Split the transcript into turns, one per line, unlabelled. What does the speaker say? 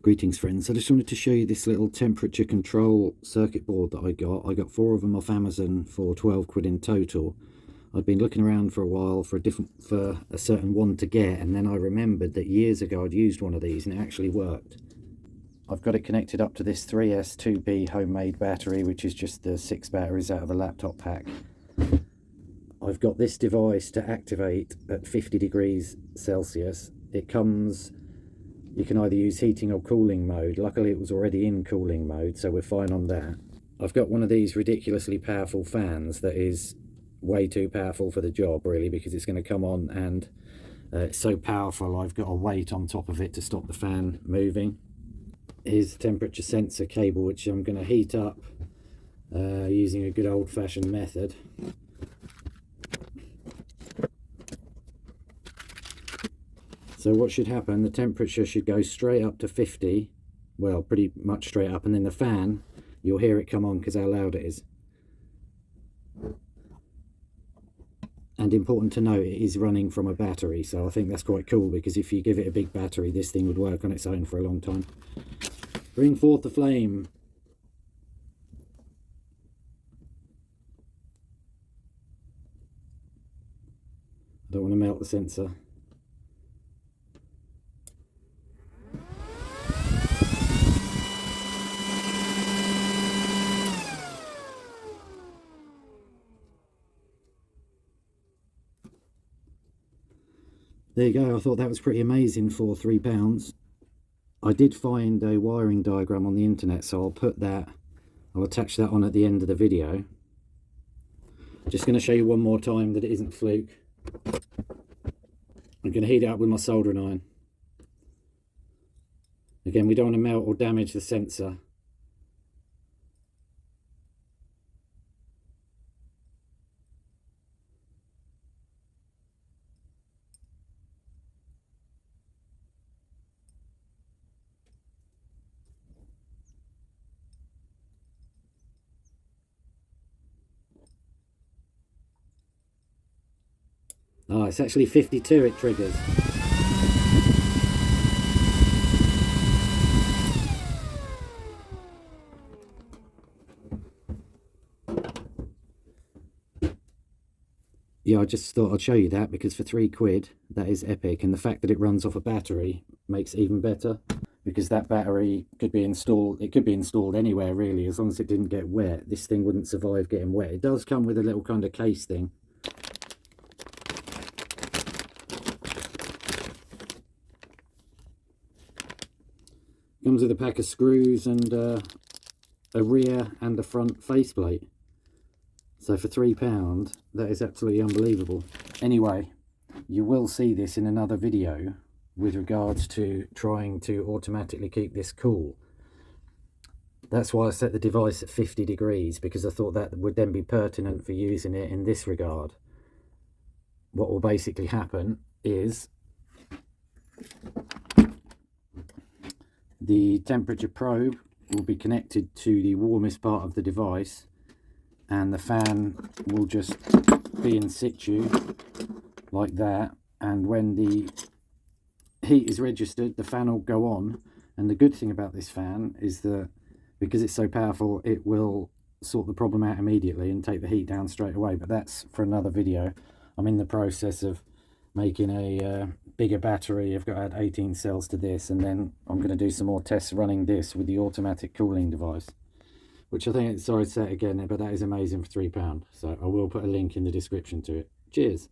Greetings friends, I just wanted to show you this little temperature control circuit board that I got 4 of them off Amazon for 12 quid in total. I'd been looking around for a while for a certain one to get, and then I remembered that years ago I'd used one of these and it actually worked. I've got it connected up to this 3S2B homemade battery, which is just the 6 batteries out of a laptop pack. I've got this device to activate at 50 degrees Celsius. It comes, you can either use heating or cooling mode. Luckily it was already in cooling mode, so we're fine on that. I've got one of these ridiculously powerful fans that is way too powerful for the job really, because it's going to come on and it's so powerful I've got a weight on top of it to stop the fan moving. Here's the temperature sensor cable, which I'm going to heat up using a good old-fashioned method. So what should happen, the temperature should go straight up to 50, well, pretty much straight up, and then the fan, you'll hear it come on because how loud it is. And important to note, it is running from a battery, so I think that's quite cool, because if you give it a big battery, this thing would work on its own for a long time. Bring forth the flame. I don't want to melt the sensor. There you go, I thought that was pretty amazing for £3. I did find a wiring diagram on the internet, so I'll attach that on at the end of the video. Just going to show you one more time that it isn't fluke. I'm going to heat it up with my soldering iron. Again, we don't want to melt or damage the sensor. Oh, it's actually 52 it triggers. Yeah, I just thought I'd show you that, because for 3 quid, that is epic. And the fact that it runs off a battery makes it even better, because that battery could be installed, it could be installed anywhere really, as long as it didn't get wet. This thing wouldn't survive getting wet. It does come with a little kind of case thing. Comes with a pack of screws and a rear and a front faceplate. So for £3, that is absolutely unbelievable. Anyway, you will see this in another video with regards to trying to automatically keep this cool. That's why I set the device at 50 degrees, because I thought that would then be pertinent for using it in this regard. What will basically happen is the temperature probe will be connected to the warmest part of the device, and the fan will just be in situ like that, and when the heat is registered, the fan will go on. And the good thing about this fan is that because it's so powerful, it will sort the problem out immediately and take the heat down straight away. But that's for another video. I'm in the process of making a bigger battery. I've got to add 18 cells to this, and then I'm going to do some more tests running this with the automatic cooling device, which I think, sorry to say it again, but that is amazing for £3. So I will put a link in the description to it. Cheers.